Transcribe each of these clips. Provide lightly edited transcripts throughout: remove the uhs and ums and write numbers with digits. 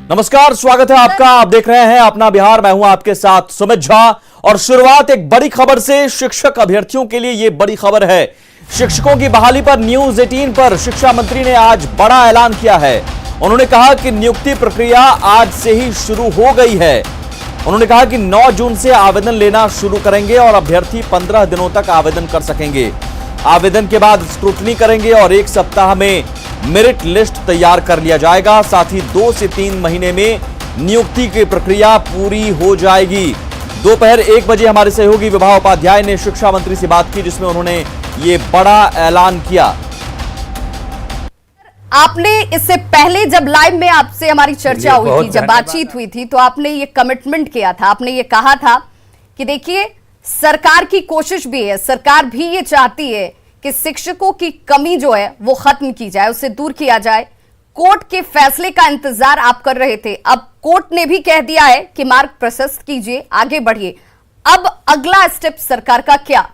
नमस्कार, स्वागत है आपका। आप देख रहे हैं अपना बिहार। मैं हूं आपके साथ सुमित झा और शुरुआत एक बड़ी खबर से। शिक्षक अभ्यर्थियों के लिए यह बड़ी खबर है। शिक्षकों की बहाली पर न्यूज 18 पर शिक्षा मंत्री ने आज बड़ा ऐलान किया है। उन्होंने कहा कि नियुक्ति प्रक्रिया आज से ही शुरू हो गई है। उन्होंने कहा कि 9 जून से आवेदन लेना शुरू करेंगे और अभ्यर्थी 15 दिनों तक आवेदन कर सकेंगे। आवेदन के बाद स्क्रूटनी करेंगे और 1 सप्ताह में मेरिट लिस्ट तैयार कर लिया जाएगा। साथ ही 2 से 3 महीने में नियुक्ति की प्रक्रिया पूरी हो जाएगी। दोपहर 1 बजे हमारे सहयोगी विभा उपाध्याय ने शिक्षा मंत्री से बात की, जिसमें उन्होंने ये बड़ा ऐलान किया। आपने इससे पहले जब लाइव में आपसे हमारी चर्चा हुई थी, जब बातचीत हुई थी, तो आपने ये कमिटमेंट किया था, आपने ये कहा था कि देखिए सरकार की कोशिश भी है, सरकार भी ये चाहती है कि शिक्षकों की कमी जो है वो खत्म की जाए, उससे दूर किया जाए। कोर्ट के फैसले का इंतजार आप कर रहे थे, अब कोर्ट ने भी कह दिया है कि मार्ग प्रशस्त कीजिए, आगे बढ़िए। अब अगला स्टेप सरकार का क्या?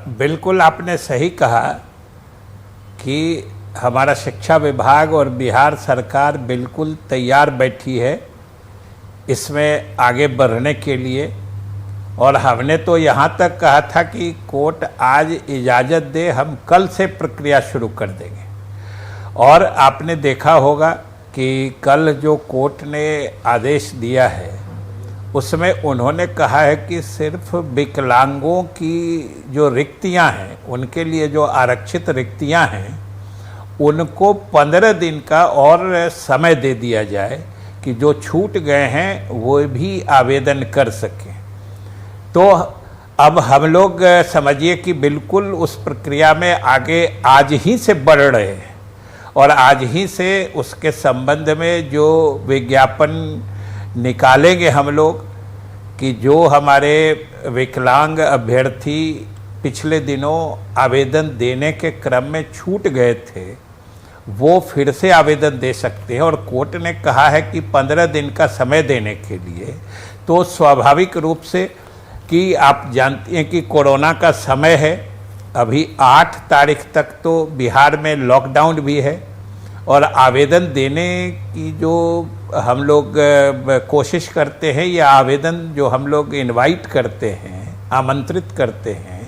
बिल्कुल आपने सही कहा कि हमारा शिक्षा विभाग और बिहार सरकार बिल्कुल तैयार बैठी है इसमें आगे बढ़ने के लिए। और हमने तो यहाँ तक कहा था कि कोर्ट आज इजाज़त दे, हम कल से प्रक्रिया शुरू कर देंगे। और आपने देखा होगा कि कल जो कोर्ट ने आदेश दिया है उसमें उन्होंने कहा है कि सिर्फ विकलांगों की जो रिक्तियां हैं, उनके लिए जो आरक्षित रिक्तियां हैं, उनको 15 दिन का और समय दे दिया जाए कि जो छूट गए हैं वो भी आवेदन कर सकें। तो अब हम लोग समझिए कि बिल्कुल उस प्रक्रिया में आगे आज ही से बढ़ रहे हैं और आज ही से उसके संबंध में जो विज्ञापन निकालेंगे हम लोग कि जो हमारे विकलांग अभ्यर्थी पिछले दिनों आवेदन देने के क्रम में छूट गए थे, वो फिर से आवेदन दे सकते हैं। और कोर्ट ने कहा है कि 15 दिन का समय देने के लिए। तो स्वाभाविक रूप से कि आप जानते हैं कि कोरोना का समय है, अभी 8 तारीख तक तो बिहार में लॉकडाउन भी है और आवेदन देने की जो हम लोग कोशिश करते हैं या आवेदन जो हम लोग इनवाइट करते हैं, आमंत्रित करते हैं,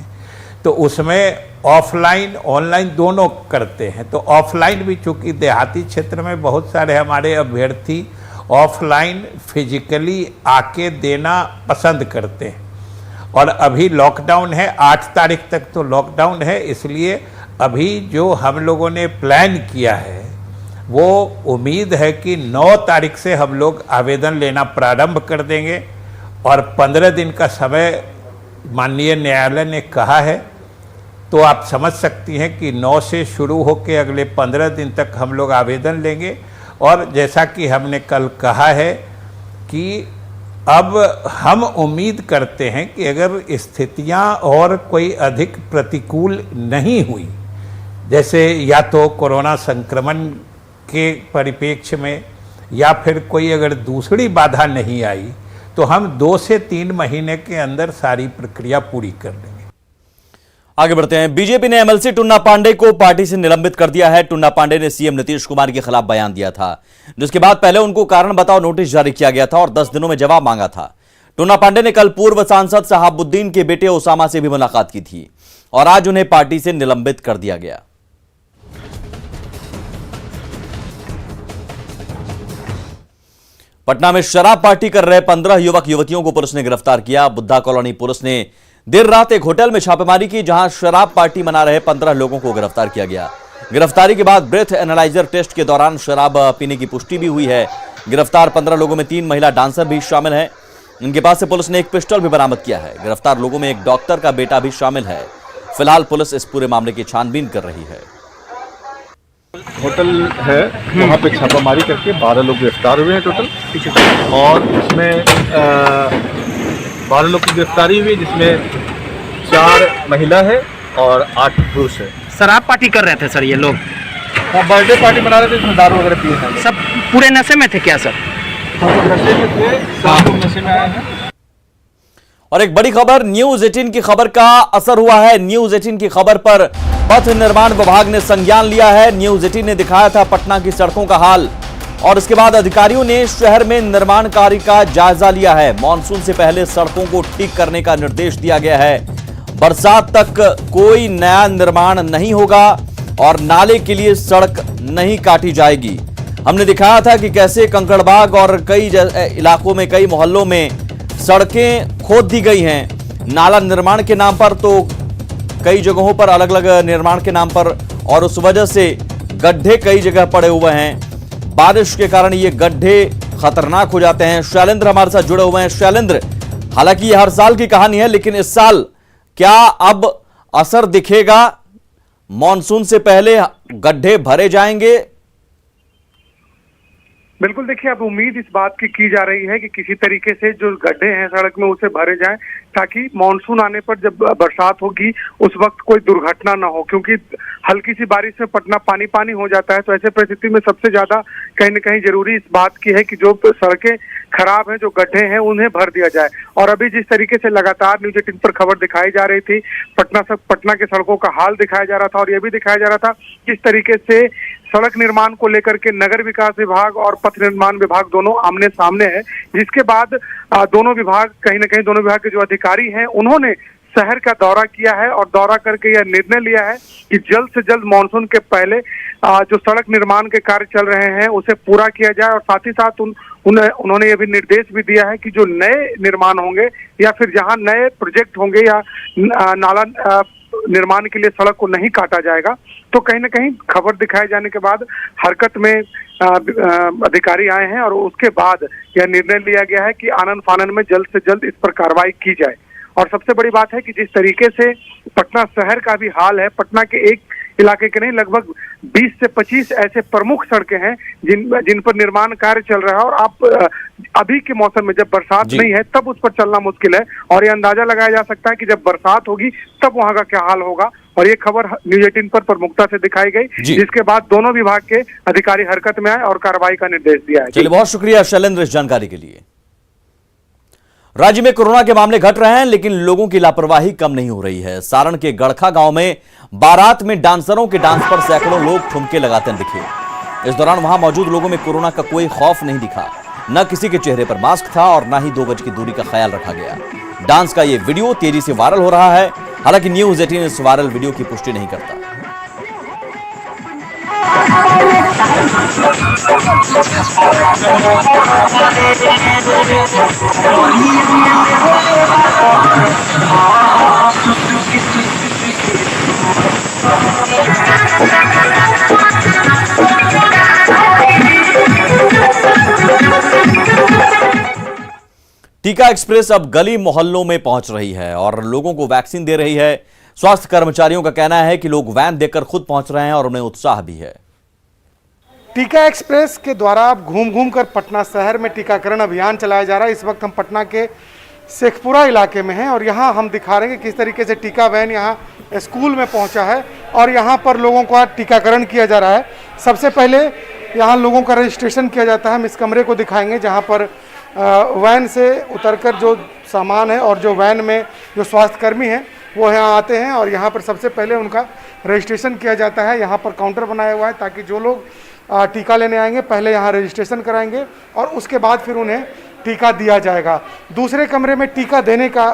तो उसमें ऑफलाइन ऑनलाइन दोनों करते हैं। तो ऑफलाइन भी, चूँकि देहाती क्षेत्र में बहुत सारे हमारे अभ्यर्थी ऑफलाइन फिजिकली आके देना पसंद करते हैं। और अभी लॉकडाउन है, 8 तारीख तक तो लॉकडाउन है, इसलिए अभी जो हम लोगों ने प्लान किया है वो उम्मीद है कि 9 तारीख से हम लोग आवेदन लेना प्रारंभ कर देंगे। और 15 दिन का समय माननीय न्यायालय ने कहा है, तो आप समझ सकती हैं कि 9 से शुरू होकर अगले 15 दिन तक हम लोग आवेदन लेंगे। और जैसा कि हमने कल कहा है कि अब हम उम्मीद करते हैं कि अगर स्थितियां और कोई अधिक प्रतिकूल नहीं हुई, जैसे या तो कोरोना संक्रमण के परिप्रेक्ष्य में या फिर कोई अगर दूसरी बाधा नहीं आई, तो हम 2 से 3 महीने के अंदर सारी प्रक्रिया पूरी कर देंगे। आगे बढ़ते हैं। बीजेपी ने एमएलसी टुन्ना पांडे को पार्टी से निलंबित कर दिया है। टुन्ना पांडे ने सीएम नीतीश कुमार के खिलाफ बयान दिया था, जिसके बाद पहले उनको कारण बताओ नोटिस जारी किया गया था और 10 दिनों में जवाब मांगा था। टुन्ना पांडे ने कल पूर्व सांसद शहाबुद्दीन के बेटे ओसामा से भी मुलाकात की थी और आज उन्हें पार्टी से निलंबित कर दिया गया। पटना में शराब पार्टी कर रहे 15 युवक युवतियों को पुलिस ने गिरफ्तार किया। बुद्धा कॉलोनी पुलिस ने देर रात एक होटल में छापेमारी की, जहां शराब पार्टी मना रहे 15 लोगों को गिरफ्तार किया गया। गिरफ्तारी के बाद ब्रेथ एनालाइजर टेस्ट के दौरान शराब पीने की पुष्टि भी हुई है। गिरफ्तार 15 लोगों में 3 महिला डांसर भी शामिल हैं। इनके पास से पुलिस ने एक पिस्टल भी बरामद किया है। गिरफ्तार लोगों में एक डॉक्टर का बेटा भी शामिल है। फिलहाल पुलिस इस पूरे मामले की छानबीन कर रही है। होटल है, वहाँ पे छापामारी करके 12 लोग गिरफ्तार हुए हैं टोटल, और इसमें 12 लोग की गिरफ्तारी हुई, जिसमें 4 महिला है और 8 पुरुष है। शराब पार्टी कर रहे थे सर ये लोग? बर्थडे पार्टी मना रहे थे, इसमें दारू वगैरह पिए हैं। सब पूरे नशे में थे क्या सर? नशे में थे, 7 लोग नशे में आए हैं। और एक बड़ी खबर, न्यूज 18 की खबर का असर हुआ है। न्यूज 18 की खबर पर पथ निर्माण विभाग ने संज्ञान लिया है। न्यूज 18 ने दिखाया था पटना की सड़कों का हाल और इसके बाद अधिकारियों ने शहर में निर्माण कार्य का जायजा लिया है। मॉनसून से पहले सड़कों को ठीक करने का निर्देश दिया गया है। बरसात तक कोई नया निर्माण नहीं होगा और नाले के लिए सड़क नहीं काटी जाएगी। हमने दिखाया था कि कैसे कंकड़बाग और कई इलाकों में, कई मोहल्लों में सड़कें खोद दी गई हैं नाला निर्माण के नाम पर, तो कई जगहों पर अलग अलग निर्माण के नाम पर, और उस वजह से गड्ढे कई जगह पड़े हुए हैं। बारिश के कारण ये गड्ढे खतरनाक हो जाते हैं। शैलेंद्र हमारे साथ जुड़े हुए हैं। शैलेंद्र, हालांकि ये हर साल की कहानी है, लेकिन इस साल क्या अब असर दिखेगा? मॉनसून से पहले गड्ढे भरे जाएंगे? बिल्कुल, देखिए अब उम्मीद इस बात की जा रही है कि किसी तरीके से जो गड्ढे हैं सड़क में उसे भरे जाएं, ताकि मानसून आने पर जब बरसात होगी उस वक्त कोई दुर्घटना ना हो। क्योंकि हल्की सी बारिश में पटना पानी पानी हो जाता है, तो ऐसे परिस्थिति में सबसे ज्यादा कहीं न कहीं जरूरी इस बात की है कि जो सड़कें खराब हैं, जो गड्ढे हैं, उन्हें भर दिया जाए। और अभी जिस तरीके से लगातार न्यूज 18 पर खबर दिखाई जा रही थी, पटना के सड़कों का हाल दिखाया जा रहा था और यह भी दिखाया जा रहा था किस तरीके से सड़क निर्माण को लेकर के नगर विकास विभाग और पथ निर्माण विभाग दोनों आमने सामने है। जिसके बाद दोनों विभाग, कहीं न कहीं दोनों विभाग के जो अधिकारी हैं, उन्होंने शहर का दौरा किया है और दौरा करके यह निर्णय लिया है कि जल्द से जल्द मानसून के पहले जो सड़क निर्माण के कार्य चल रहे हैं उसे पूरा किया जाए। और साथ ही साथ उन्होंने ये भी निर्देश भी दिया है कि जो नए निर्माण होंगे या फिर जहां नए प्रोजेक्ट होंगे या नाला निर्माण के लिए सड़क को नहीं काटा जाएगा। तो कहीं न कहीं खबर दिखाए जाने के बाद हरकत में अधिकारी आए हैं और उसके बाद यह निर्णय लिया गया है कि आनन फानन में जल्द से जल्द इस पर कार्रवाई की जाए। और सबसे बड़ी बात है कि जिस तरीके से पटना शहर का भी हाल है, पटना के एक इलाके के नहीं, लगभग 20 से 25 ऐसे प्रमुख सड़कें हैं जिन पर निर्माण कार्य चल रहा है। और आप अभी के मौसम में जब बरसात नहीं है तब उस पर चलना मुश्किल है और ये अंदाजा लगाया जा सकता है कि जब बरसात होगी तब वहां का क्या हाल होगा। और ये खबर न्यूज 18 पर प्रमुखता से दिखाई गई, जिसके बाद दोनों विभाग के अधिकारी हरकत में आए और कार्रवाई का निर्देश दिया है। चलिए, बहुत शुक्रिया शैलेंद्र इस जानकारी के लिए। राज्य में कोरोना के मामले घट रहे हैं, लेकिन लोगों की लापरवाही कम नहीं हो रही है। सारण के गड़खा गांव में बारात में डांसरों के डांस पर सैकड़ों लोग ठुमके लगाते दिखे। इस दौरान वहां मौजूद लोगों में कोरोना का कोई खौफ नहीं दिखा। न किसी के चेहरे पर मास्क था और न ही 2 गज की दूरी का ख्याल रखा गया। डांस का यह वीडियो तेजी से वायरल हो रहा है। हालांकि न्यूज 18 इस वायरल वीडियो की पुष्टि नहीं करता। टीका एक्सप्रेस अब गली मोहल्लों में पहुंच रही है और लोगों को वैक्सीन दे रही है। स्वास्थ्य कर्मचारियों का कहना है कि लोग वैन देकर खुद पहुंच रहे हैं और उन्हें उत्साह भी है। टीका एक्सप्रेस के द्वारा अब घूम घूम कर पटना शहर में टीकाकरण अभियान चलाया जा रहा है। इस वक्त हम पटना के शेखपुरा इलाके में हैं और यहाँ हम दिखा रहे हैं कि किस तरीके से टीका वैन यहाँ स्कूल में पहुँचा है और यहाँ पर लोगों का टीकाकरण किया जा रहा है। सबसे पहले यहाँ लोगों का रजिस्ट्रेशन किया जाता है। हम इस कमरे को दिखाएंगे जहाँ पर वैन से उतरकर जो सामान है और जो वैन में जो स्वास्थ्यकर्मी हैं वो यहाँ आते हैं और यहाँ पर सबसे पहले उनका रजिस्ट्रेशन किया जाता है। यहाँ पर काउंटर बनाया हुआ है ताकि जो लोग टीका लेने आएंगे पहले यहाँ रजिस्ट्रेशन कराएंगे और उसके बाद फिर उन्हें टीका दिया जाएगा। दूसरे कमरे में टीका देने का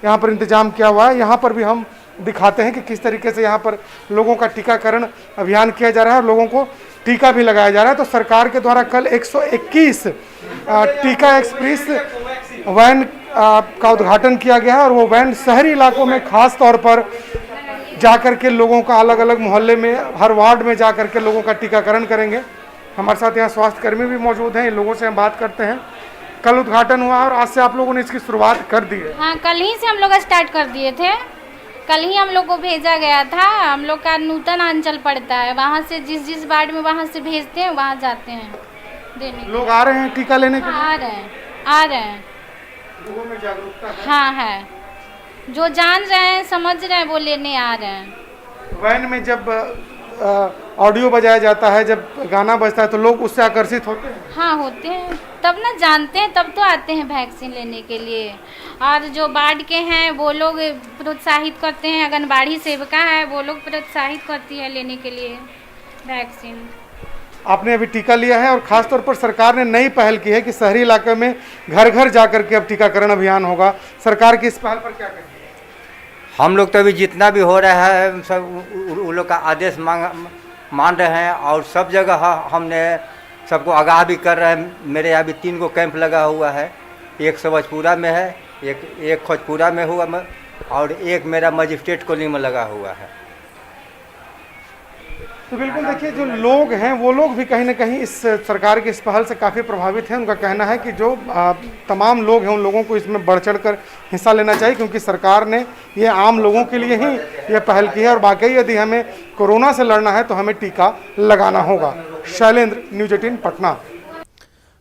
यहाँ पर इंतजाम किया हुआ है। यहाँ पर भी हम दिखाते हैं कि किस तरीके से यहाँ पर लोगों का टीकाकरण अभियान किया जा रहा है और लोगों को टीका भी लगाया जा रहा है। तो सरकार के द्वारा कल 121 टीका एक्सप्रेस वैन का उद्घाटन किया गया है और वो वैन शहरी इलाकों में खास तौर पर जाकर के लोगों का अलग अलग मोहल्ले में हर वार्ड में जाकर के लोगों का टीकाकरण करेंगे। हमारे साथ यहाँ स्वास्थ्यकर्मी भी मौजूद हैं, इन लोगों से हम बात करते हैं। कल उद्घाटन हुआ और आज से आप लोगों ने इसकी शुरुआत कर दी है? हाँ, कल ही से हम लोग स्टार्ट कर दिए थे। कल ही हम लोग को भेजा गया था। हम लोग का नूतन अंचल पड़ता है, वहाँ से जिस वार्ड में वहाँ से भेजते हैं वहाँ जाते हैं देने। लोग आ रहे हैं टीका लेने के लिए? आ रहे हैं लोगों में जागरूकता है? हाँ है, जो जान रहे हैं समझ रहे हैं वो लेने आ रहे हैं। वैन में जब ऑडियो बजाया जाता है, जब गाना बजता है तो लोग उससे आकर्षित होते हैं? हाँ होते हैं। तब ना जानते हैं, तब तो आते हैं वैक्सीन लेने के लिए। और जो वार्ड के हैं वो लोग प्रोत्साहित करते हैं, आंगनबाड़ी सेविका है वो लोग प्रोत्साहित करती है लेने के लिए वैक्सीन। आपने अभी टीका लिया है और खासतौर पर सरकार ने नई पहल की है कि शहरी इलाके में घर घर जाकर के अब टीकाकरण अभियान होगा। सरकार की इस पहल पर क्या कहेंगे? हम लोग तो अभी जितना भी हो रहा है सब उन लोग का आदेश मान रहे हैं और सब जगह हमने सबको आगाह भी कर रहे हैं। मेरे यहाँ भी 3 गो कैंप लगा हुआ है, एक सवजपुरा में है, एक खोजपुरा में हुआ और एक मेरा मजिस्ट्रेट कॉलोनी में लगा हुआ है। तो बिल्कुल देखिए, जो लोग हैं वो लोग भी कहीं ना कहीं इस सरकार की इस पहल से काफ़ी प्रभावित हैं। उनका कहना है कि जो तमाम लोग हैं उन लोगों को इसमें बढ़ चढ़ कर हिस्सा लेना चाहिए, क्योंकि सरकार ने ये आम लोगों के लिए ही ये पहल की है और वाकई यदि हमें कोरोना से लड़ना है तो हमें टीका लगाना होगा। शैलेंद्र, न्यूज़ 18 पटना।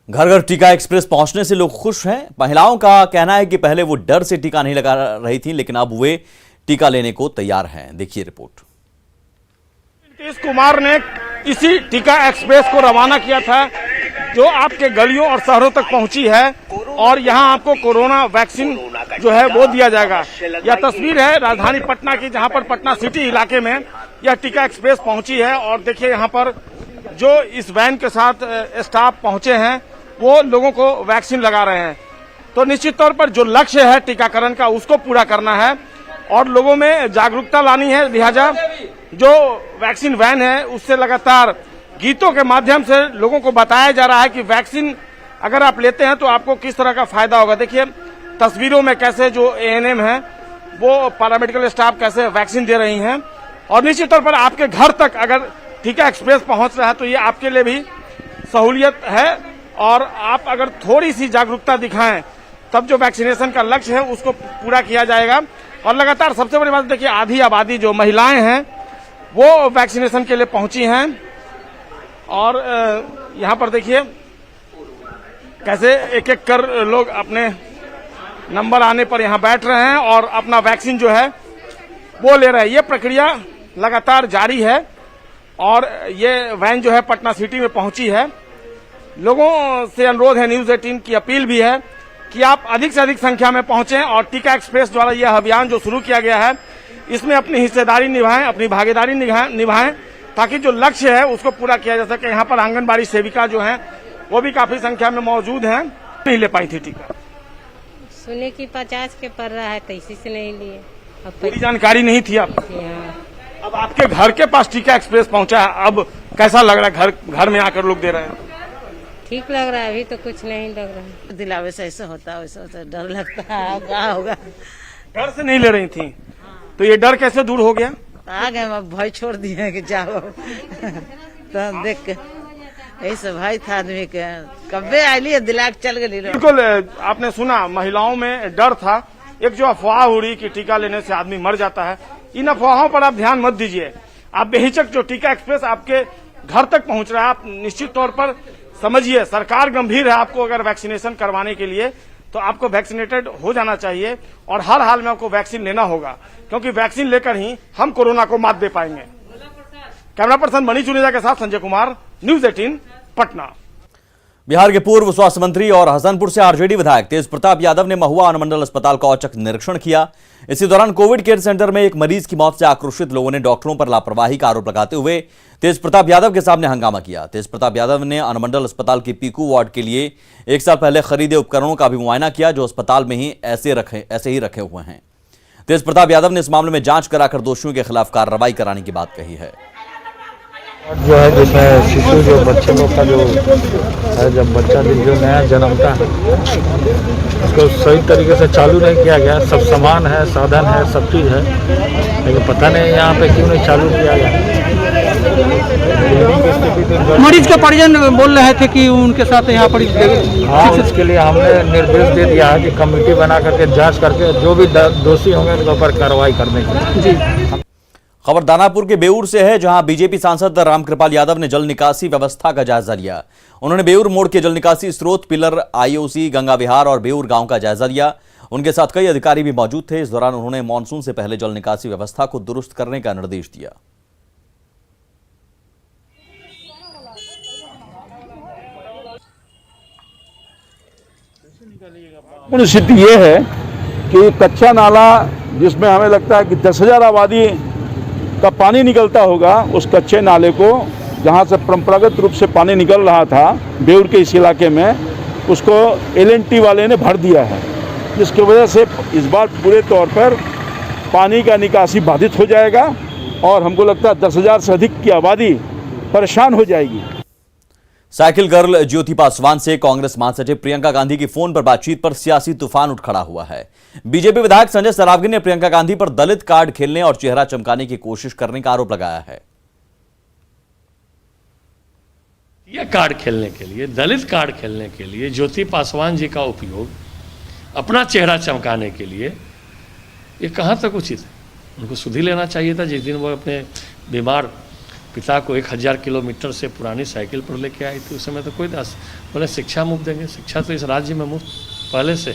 घर घर टीका एक्सप्रेस पहुंचने से लोग खुश हैं। महिलाओं का कहना है कि पहले वो डर से टीका नहीं लगा रही थी, लेकिन अब वे टीका लेने को तैयार हैं। देखिए रिपोर्ट। नीतीश कुमार ने इसी टीका एक्सप्रेस को रवाना किया था, जो आपके गलियों और शहरों तक पहुंची है और यहां आपको कोरोना वैक्सीन जो है वो दिया जाएगा। यह तस्वीर है राजधानी पटना की, जहां पर पटना सिटी इलाके में यह टीका एक्सप्रेस पहुंची है। और देखिए यहां पर जो इस वैन के साथ स्टाफ पहुंचे हैं वो लोगों को वैक्सीन लगा रहे हैं। तो निश्चित तौर पर जो लक्ष्य है टीकाकरण का उसको पूरा करना है और लोगों में जागरूकता लानी है। लिहाजा जो वैक्सीन वैन है उससे लगातार गीतों के माध्यम से लोगों को बताया जा रहा है कि वैक्सीन अगर आप लेते हैं तो आपको किस तरह का फायदा होगा। देखिए तस्वीरों में कैसे जो ANM है वो पैरामेडिकल स्टाफ कैसे वैक्सीन दे रही हैं और निश्चित तौर पर आपके घर तक अगर टीका एक्सप्रेस पहुंच रहा है तो ये आपके लिए भी सहूलियत है। और आप अगर थोड़ी सी जागरूकता दिखाएं तब जो वैक्सीनेशन का लक्ष्य है उसको पूरा किया जाएगा। और लगातार सबसे बड़ी बात देखिए, आधी आबादी जो महिलाएं हैं वो वैक्सीनेशन के लिए पहुंची हैं और यहां पर देखिए कैसे एक एक कर लोग अपने नंबर आने पर यहां बैठ रहे हैं और अपना वैक्सीन जो है वो ले रहे हैं। ये प्रक्रिया लगातार जारी है और ये वैन जो है पटना सिटी में पहुंची है। लोगों से अनुरोध है, न्यूज़ 18 की अपील भी है कि आप अधिक से अधिक संख्या में पहुंचें और टीका एक्सप्रेस द्वारा यह अभियान जो शुरू किया गया है इसमें अपनी हिस्सेदारी निभाएं, अपनी भागीदारी निभाएं ताकि जो लक्ष्य है उसको पूरा किया जा सके। यहाँ पर आंगनबाड़ी सेविका जो हैं वो भी काफी संख्या में मौजूद हैं, नहीं ले पाई थी टीका। सुने कि 50 के पड़ रहा है तो इसी से नहीं लिए। अब पूरी जानकारी नहीं थी आपको। अब आपके घर के पास टीका एक्सप्रेस पहुंचा है, अब कैसा लग रहा है? घर में आकर लोग दे रहे हैं। ठीक लग रहा है, अभी तो कुछ नहीं लग रहा है। दिलावे से ऐसा होता है, वैसा होता है, डर लगता है क्या होगा। डर से नहीं ले रही थी तो ये डर कैसे दूर हो गया? आ गए, मैं भय छोड़ दिए कि जाओ तो देख के ऐसे भाई था आदमी के कब्बे आइली दिला के चल गई। बिल्कुल आपने सुना, महिलाओं में डर था। एक जो अफवाह उड़ी कि टीका लेने से आदमी मर जाता है, इन अफवाहों पर आप ध्यान मत दीजिए। आप बेहिचक जो टीका एक्सप्रेस आपके घर तक पहुंच रहा है, आप निश्चित तौर पर समझिए सरकार गंभीर है। आपको अगर वैक्सीनेशन करवाने के लिए तो आपको वैक्सीनेटेड हो जाना चाहिए और हर हाल में आपको वैक्सीन लेना होगा, क्योंकि वैक्सीन लेकर ही हम कोरोना को मात दे पाएंगे। कैमरा पर्सन मनीष जुनेजा के साथ संजय कुमार, न्यूज़ 18 पटना। बिहार के पूर्व स्वास्थ्य मंत्री और हसनपुर से आरजेडी विधायक तेज प्रताप यादव ने महुआ अनुमंडल अस्पताल का औचक निरीक्षण किया। इसी दौरान कोविड केयर सेंटर में एक मरीज की मौत से आक्रोशित लोगों ने डॉक्टरों पर लापरवाही का आरोप लगाते हुए तेज प्रताप यादव के सामने हंगामा किया। तेज प्रताप यादव ने अनुमंडल अस्पताल की पीकू वार्ड के लिए 1 साल पहले खरीदे उपकरणों का भी मुआयना किया, जो अस्पताल में ही ऐसे ही रखे हुए हैं। तेज प्रताप यादव ने इस मामले में जांच कराकर दोषियों के खिलाफ कार्रवाई कराने की बात कही है। जो है जिसमें शिशु जो बच्चे लोग का जो है, जब बच्चा जो नया जन्मता है उसको सही तरीके से चालू नहीं किया गया। सब सामान है, साधन है, सब चीज़ है, लेकिन पता नहीं यहाँ पे क्यों नहीं चालू किया गया। मरीज के परिजन बोल रहे थे कि उनके साथ यहाँ पर हाँ, उसके लिए हमने निर्देश दे दिया है कि कमेटी बना करके जांच करके जो भी दोषी होंगे उनके ऊपर कार्रवाई करने की। खबर दानापुर के बेऊर से है, जहां बीजेपी सांसद रामकृपाल यादव ने जल निकासी व्यवस्था का जायजा लिया। उन्होंने बेऊर मोड़ के जल निकासी स्रोत, पिलर, IOC, गंगा विहार और बेऊर गांव का जायजा लिया। उनके साथ कई अधिकारी भी मौजूद थे। इस दौरान उन्होंने मानसून से पहले जल निकासी व्यवस्था को दुरुस्त करने का निर्देश दिया। पूर्ण स्थिति ये है कि कच्चा नाला जिसमें हमें लगता है कि 10,000 आबादी का पानी निकलता होगा, उस कच्चे नाले को जहाँ से परंपरागत रूप से पानी निकल रहा था बेउर के इस इलाके में, उसको L&T वाले ने भर दिया है, जिसकी वजह से इस बार पूरे तौर पर पानी का निकासी बाधित हो जाएगा और हमको लगता है 10,000 से अधिक की आबादी परेशान हो जाएगी। साइकिल गर्ल ज्योति पासवान से कांग्रेस महासचिव प्रियंका गांधी की फोन पर बातचीत पर सियासी तूफान उठ खड़ा हुआ है। बीजेपी विधायक संजय सरावगी ने प्रियंका गांधी पर दलित कार्ड खेलने और चेहरा चमकाने की कोशिश करने का आरोप लगाया है। यह कार्ड खेलने के लिए, दलित कार्ड खेलने के लिए ज्योति पासवान जी का उपयोग अपना चेहरा चमकाने के लिए, ये कहाँ तक उचित है? उनको सुधि लेना चाहिए था। जिस दिन वो अपने बीमार पिता को 1000 किलोमीटर से पुरानी साइकिल पर लेके आई थी, उस समय तो कोई दास बोले शिक्षा मुफ्त देंगे। शिक्षा तो इस राज्य में मुफ्त पहले से,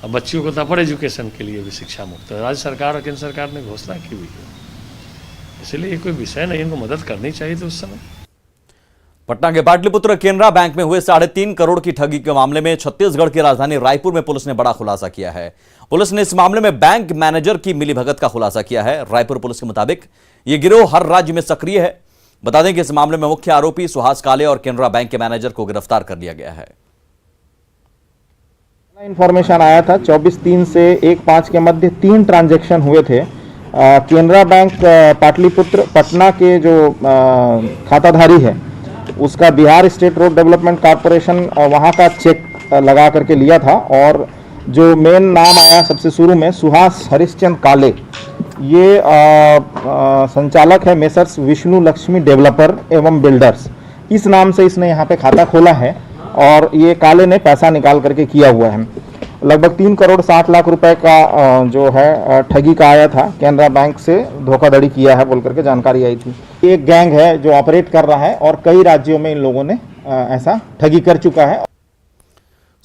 अब बच्चियों को तो अपर एजुकेशन के लिए भी शिक्षा मुफ्त है। राज्य सरकार और केंद्र सरकार ने घोषणा की हुई है, इसलिए ये कोई विषय नहीं, इनको मदद करनी चाहिए थी उस समय। पटना के पाटलिपुत्र केनरा बैंक में हुए 3.5 करोड़ की ठगी के मामले में छत्तीसगढ़ की राजधानी रायपुर में पुलिस ने बड़ा खुलासा किया है। पुलिस ने इस मामले में बैंक मैनेजर की मिलीभगत का खुलासा किया है। रायपुर पुलिस के मुताबिक यह गिरोह हर राज्य में सक्रिय है। बता दें कि इस मामले में मुख्य आरोपी सुहास काले और केनरा बैंक के मैनेजर को गिरफ्तार कर लिया गया है। इंफॉर्मेशन आया था 24/3 से 1/5 के मध्य 3 ट्रांजैक्शन हुए थे। केनरा बैंक पाटलिपुत्र पटना के जो खाताधारी है उसका Bihar state road development corporation वहाँ का चेक लगा करके लिया था, और जो मेन नाम आया सबसे शुरू में सुहास हरिश्चंद्र काले, ये संचालक है मेसर्स विष्णु लक्ष्मी डेवलपर एवं बिल्डर्स, इस नाम से इसने यहाँ पे खाता खोला है और ये काले ने पैसा निकाल करके किया हुआ है। लगभग 3 करोड़ 60 लाख रुपए का जो है ठगी का आया था। केनरा बैंक से धोखाधड़ी किया है बोल करके जानकारी आई थी। एक गैंग है जो ऑपरेट कर रहा है और कई राज्यों में इन लोगों ने ऐसा ठगी कर चुका है।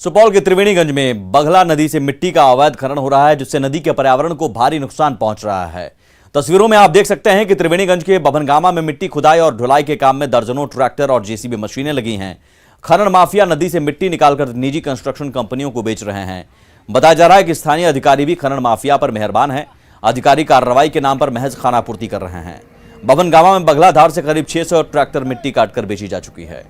सुपौल के त्रिवेणीगंज में बघला नदी से मिट्टी का अवैध खनन हो रहा है, जिससे नदी के पर्यावरण को भारी नुकसान पहुंच रहा है। तस्वीरों में आप देख सकते हैं कि त्रिवेणीगंज के बभनगामा में मिट्टी खुदाई और ढुलाई के काम में दर्जनों ट्रैक्टर और जेसीबी मशीनें लगी हैं। खनन माफिया नदी से मिट्टी निकालकर निजी कंस्ट्रक्शन कंपनियों को बेच रहे हैं। बताया जा रहा है कि स्थानीय अधिकारी भी खनन माफिया पर मेहरबान हैं। अधिकारी कार्रवाई के नाम पर महज खानापूर्ति कर रहे हैं। बभनगामा में बघला धार से करीब 600 ट्रैक्टर मिट्टी काटकर बेची जा चुकी है।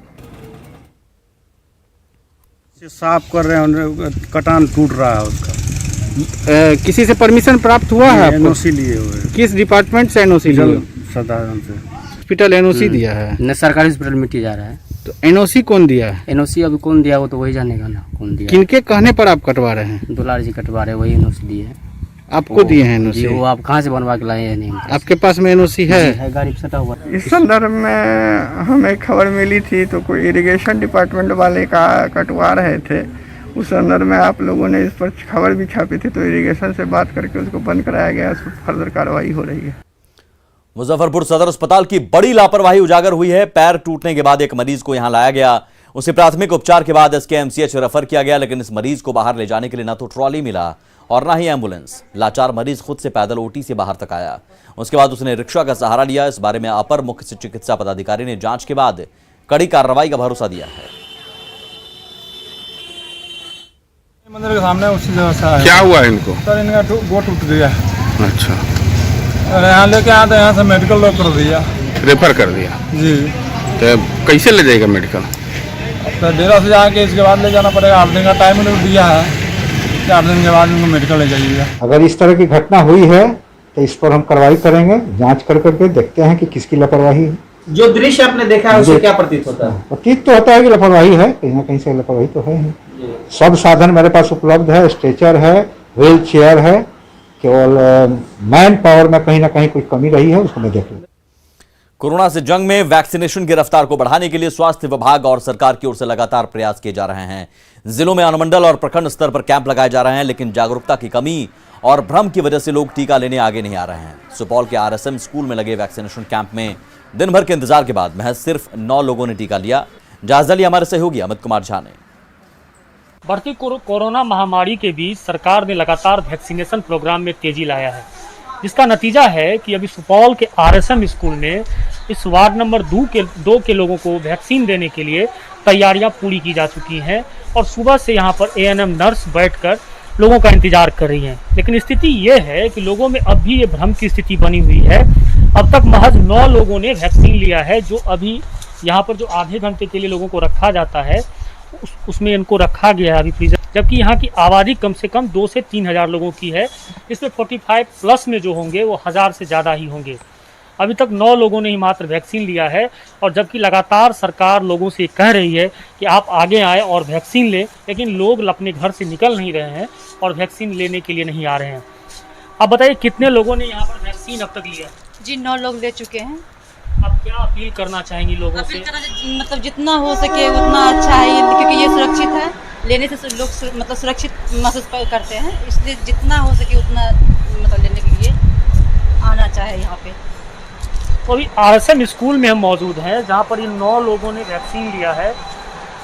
साफ कर रहे हैं, कटान टूट रहा है उसका। किसी से परमिशन प्राप्त हुआ है? एनओसी लिए हुए। किस डिपार्टमेंट से एनओसी लिए? साधारण से। हॉस्पिटल एनओसी दिया है? न सरकारी हॉस्पिटल मिट्टी जा रहा है। तो एनओसी कौन दिया है? एनओसी अभी कौन दिया वो तो वही जानेगा ना कौन दिया। किनके कहने पर आप कटवा रहे हैं? दुलार जी कटवा रहे, वही एनओसी दिए हैं। आपको दिए हैं एनओसी? वो आप कहाँ से बनवा के लाए हैं? नहीं, आपके पास में एनओसी है? गाड़ी सटा हुआ। इस संदर्भ में हमें खबर मिली थी तो कोई इरिगेशन डिपार्टमेंट वाले का कटवा रहे थे। उस संदर्भ में आप लोगों ने इस पर खबर भी छापी थी, तो इरिगेशन से बात करके उसको बंद कराया गया। उस पर फर्दर कार्रवाई हो रही है। मुजफ्फरपुर सदर अस्पताल की बड़ी लापरवाही उजागर हुई है। पैर टूटने के बाद एक मरीज को यहां लाया गया, उसे प्राथमिक उपचार के बाद SKMCH रेफर किया गया, लेकिन इस मरीज को बाहर ले जाने के लिए ना तो ट्रॉली मिला और ना ही एम्बुलेंस। लाचार मरीज खुद से पैदल ओटी से बाहर तक आया। उसके बाद उसने रिक्शा का सहारा लिया। इस बारे में अपर मुख्य चिकित्सा पदाधिकारी ने जांच के बाद कड़ी कार्रवाई का भरोसा दिया है। मंदिर के सामने उसी जगह से आया। क्या हुआ इनको? सर इनका गोड़ टूट गया। अच्छा। और यहाँ लेके आया तो यहाँ से मेडिकल लोग कर दिया, रेफर कर दिया जी। तो कैसे ले जाएगा मेडिकल? तो डेरा से जाके इसके बाद ले जाना पड़ेगा। 8 दिन का टाइम दिया है कि 8 दिन के बाद इनको मेडिकल ले जाइएगा। अगर इस तरह की घटना हुई है तो इस पर हम कार्रवाई करेंगे, जांच कर करके देखते हैं कि किसकी लापरवाही है। जो दृश्य आपने देखा है उससे क्या प्रतीत होता है? प्रतीत तो होता है कि लापरवाही है, कहीं ना कहीं से लापरवाही तो है ही। सब साधन मेरे पास उपलब्ध है, स्ट्रेचर है, व्हील चेयर है, केवल मैन पावर में कहीं ना कहीं कुछ कमी रही है, उसको मैं देख लूँ। कोरोना से जंग में वैक्सीनेशन की रफ्तार को बढ़ाने के लिए स्वास्थ्य विभाग और सरकार की ओर से लगातार प्रयास किए जा रहे हैं। जिलों में अनुमंडल और प्रखंड स्तर पर कैंप लगाए जा रहे हैं, लेकिन जागरूकता की कमी और भ्रम की वजह से लोग टीका लेने आगे नहीं आ रहे हैं। सुपौल के RSM स्कूल में लगे वैक्सीनेशन कैंप में दिन भर के इंतजार के बाद महज सिर्फ 9 लोगों ने टीका लिया। जायजा लिया हमारे सहयोगी अमित कुमार झा ने। बढ़ती कोरोना महामारी के बीच सरकार ने लगातार वैक्सीनेशन प्रोग्राम में तेजी लाया है, जिसका नतीजा है कि अभी सुपौल के RSM स्कूल में इस वार्ड नंबर 2 के लोगों को वैक्सीन देने के लिए तैयारियां पूरी की जा चुकी हैं और सुबह से यहाँ पर ANM नर्स बैठकर लोगों का इंतजार कर रही हैं। लेकिन स्थिति ये है कि लोगों में अब भी ये भ्रम की स्थिति बनी हुई है। अब तक महज 9 लोगों ने वैक्सीन लिया है, जो अभी यहाँ पर जो आधे घंटे के लिए लोगों को रखा जाता है उसमें इनको रखा गया है अभी फ्रीजर, जबकि यहाँ की आबादी कम से कम 2 से 3 हज़ार लोगों की है। इसमें 45 प्लस में जो होंगे वो 1000 से ज़्यादा ही होंगे। अभी तक 9 लोगों ने ही मात्र वैक्सीन लिया है और जबकि लगातार सरकार लोगों से कह रही है कि आप आगे आए और वैक्सीन लें, लेकिन लोग अपने घर से निकल नहीं रहे हैं और वैक्सीन लेने के लिए नहीं आ रहे हैं। अब बताइए कितने लोगों ने यहाँ पर वैक्सीन अब तक लिया? जी 9 लोग ले चुके हैं। अब क्या अपील करना चाहेंगी लोगों से? मतलब जितना हो सके उतना अच्छा है, क्योंकि ये सुरक्षित है, लेने से लोग मतलब सुरक्षित महसूस करते हैं, इसलिए जितना हो सके उतना मतलब लेने के लिए आना चाहे यहाँ पे। तो अभी RSM स्कूल में हम मौजूद हैं जहाँ पर इन 9 लोगों ने वैक्सीन लिया है।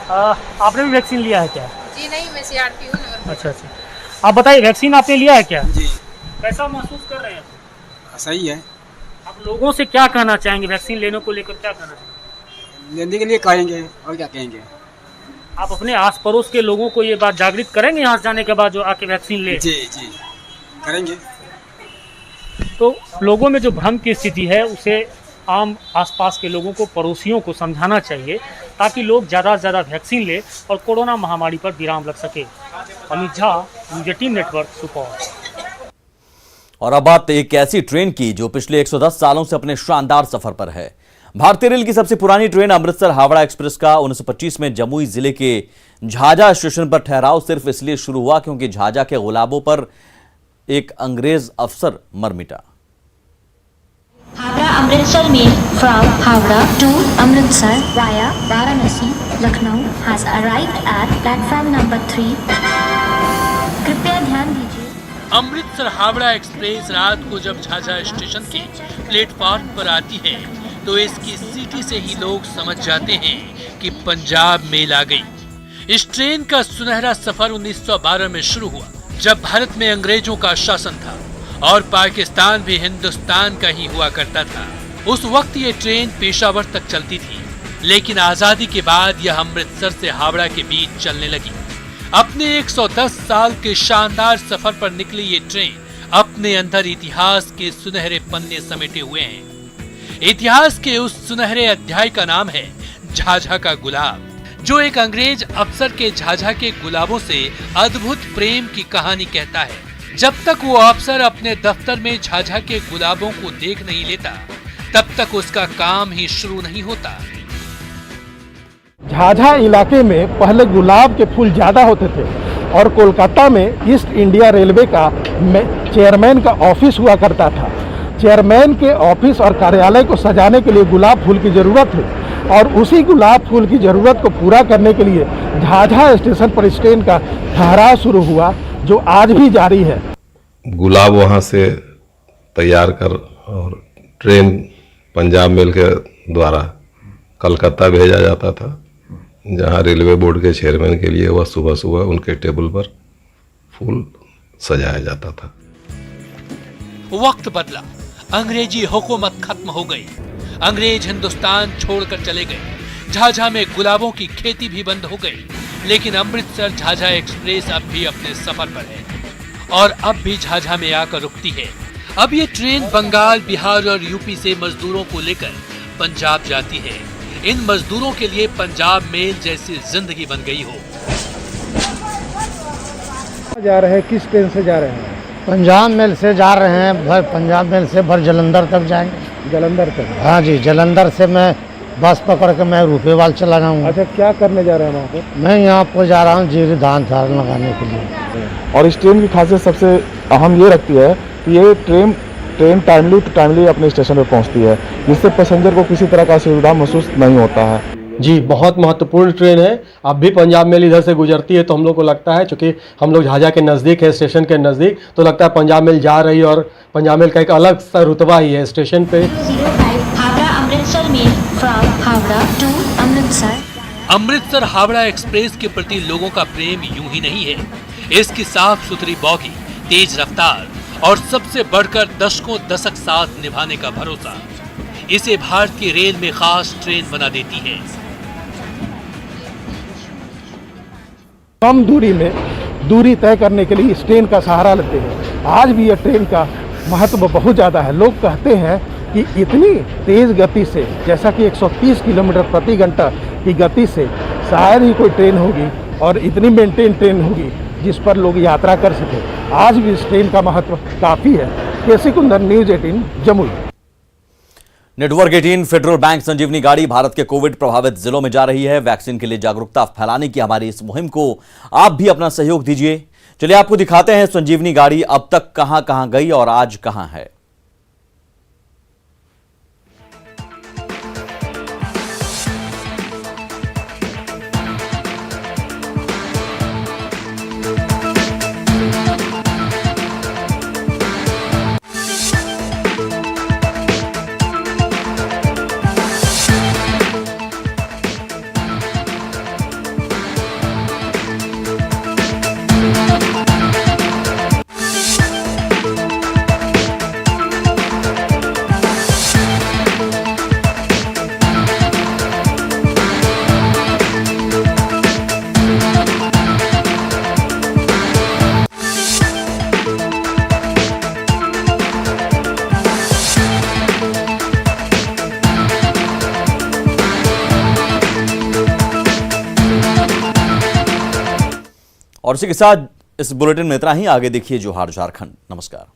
आपने भी वैक्सीन लिया है क्या? जी नहीं, मैं CRP हूँ। अच्छा, आप बताइए वैक्सीन आपने लिया है क्या? जी। कैसा महसूस कर रहे हैं? सही है। आप लोगों से क्या कहना चाहेंगे वैक्सीन लेने को लेकर? क्या कहना चाहेंगे? लेने के लिए कहेंगे और क्या कहेंगे। आप अपने आस पड़ोस के लोगों को ये बात जागृत करेंगे यहाँ से जाने के बाद जो आके वैक्सीन ले? जी जी करेंगे। तो लोगों में जो भ्रम की स्थिति है उसे आम आसपास के लोगों को, पड़ोसियों को समझाना चाहिए ताकि लोग ज़्यादा से ज़्यादा वैक्सीन ले और कोरोना महामारी पर विराम लग सके। Amit Jha, news 18 network, Supaul. और अब बात एक ऐसी ट्रेन की जो पिछले 110 सालों से अपने शानदार सफर पर है। भारतीय रेल की सबसे पुरानी ट्रेन अमृतसर हावड़ा एक्सप्रेस का 1925 में जमुई जिले के झाझा स्टेशन पर ठहराव सिर्फ इसलिए शुरू हुआ क्योंकि झाझा के गुलाबों पर एक अंग्रेज अफसर मर मिटा। Howrah Amritsar mail from Howrah to Amritsar via Varanasi Lucknow has arrived at platform number 3। कृपया ध्यान दीजिए। अमृतसर हावड़ा एक्सप्रेस रात को जब झाझा स्टेशन के प्लेटफॉर्म पर आती है तो इसकी सीटी से ही लोग समझ जाते हैं कि पंजाब मेल आ गई। इस ट्रेन का सुनहरा सफर 1912 में शुरू हुआ जब भारत में अंग्रेजों का शासन था और पाकिस्तान भी हिंदुस्तान का ही हुआ करता था। उस वक्त ये ट्रेन पेशावर तक चलती थी, लेकिन आजादी के बाद यह अमृतसर से हावड़ा के बीच चलने लगी। अपने 110 साल के शानदार सफर पर निकली ये ट्रेन अपने अंदर इतिहास के सुनहरे पन्ने समेटे हुए हैं। इतिहास के उस सुनहरे अध्याय का नाम है झाझा का गुलाब, जो एक अंग्रेज अफसर के झाझा के गुलाबों से अद्भुत प्रेम की कहानी कहता है। जब तक वो अफसर अपने दफ्तर में झाझा के गुलाबों को देख नहीं लेता, तब तक उसका काम ही शुरू नहीं होता। झाझा इलाके में पहले गुलाब के फूल ज़्यादा होते थे और कोलकाता में ईस्ट इंडिया रेलवे का चेयरमैन का ऑफिस हुआ करता था। चेयरमैन के ऑफिस और कार्यालय को सजाने के लिए गुलाब फूल की ज़रूरत है और उसी गुलाब फूल की ज़रूरत को पूरा करने के लिए झाझा स्टेशन पर इस ट्रेन का ठहराव शुरू हुआ, जो आज भी जारी है। गुलाब वहाँ से तैयार कर और ट्रेन पंजाब मेल के द्वारा कलकत्ता भेजा जाता था, जहाँ रेलवे बोर्ड के चेयरमैन के लिए वह सुबह सुबह उनके टेबल पर फूल सजाया जाता था। वक्त बदला, अंग्रेजी हुकूमत खत्म हो गई, अंग्रेज हिंदुस्तान छोड़कर चले गए। झाझा में गुलाबों की खेती भी बंद हो गई, लेकिन अमृतसर झाझा एक्सप्रेस अब भी अपने सफर पर है और अब भी झाझा में आकर रुकती है। अब ये ट्रेन बंगाल, बिहार और यूपी से मजदूरों को लेकर पंजाब जाती है। इन मजदूरों के लिए पंजाब मेल जैसी जिंदगी बन गई हो। जा रहे हैं, किस ट्रेन से जा रहे हैं? पंजाब मेल से जा रहे हैं। पंजाब मेल से भर जलंधर तक जाएंगे। जलंधर तक? हाँ जी, जलंधर से मैं बस पकड़ के मैं रूपेवाल चला जाऊँगा। अच्छा, क्या करने जा रहे हैं वहाँ पर? मैं यहाँ पर जा रहा हूँ जीरी धान धान लगाने के लिए। और इस ट्रेन की खासियत सबसे अहम ये रखती है कि ये ट्रेन टाइमली अपने स्टेशन पर पहुँचती है, जिससे पैसेंजर को किसी तरह का असुविधा महसूस नहीं होता है। जी, बहुत महत्वपूर्ण ट्रेन है। अब भी पंजाब मेल इधर से गुजरती है तो हम लोग को लगता है, चूँकि हम लोग झाझा के नज़दीक है, स्टेशन के नज़दीक, तो लगता है पंजाब मेल जा रही है और पंजाब मेल का एक अलग सा रुतबा ही है स्टेशन पे। Howrah Amritsar mail from Howrah to Amritsar. Amritsar Howrah express के प्रति लोगों का प्रेम यूं ही नहीं है, इसकी साफ सुथरी बॉगी, तेज रफ्तार और सबसे बढ़कर दशकों दशक साथ निभाने का भरोसा इसे भारत की रेल में खास ट्रेन बना देती है। कम दूरी तय करने के लिए इस ट्रेन का सहारा लेते हैं। आज भी यह ट्रेन का महत्व बहुत ज़्यादा है। लोग कहते हैं कि इतनी तेज़ गति से, जैसा कि 130 किलोमीटर प्रति घंटा की गति से शायद ही कोई ट्रेन होगी और इतनी मेंटेन ट्रेन होगी जिस पर लोग यात्रा कर सके। आज भी इस ट्रेन का महत्व काफ़ी है। केसी कुंदन, न्यूज़ 18, जमुई। नेटवर्क 18 फेडरल बैंक संजीवनी गाड़ी भारत के कोविड प्रभावित जिलों में जा रही है। वैक्सीन के लिए जागरूकता फैलाने की हमारी इस मुहिम को आप भी अपना सहयोग दीजिए। चलिए आपको दिखाते हैं संजीवनी गाड़ी अब तक कहां कहां गई और आज कहां है। और इसी के साथ इस बुलेटिन में इतना ही। आगे देखिए जोहार झारखंड। नमस्कार।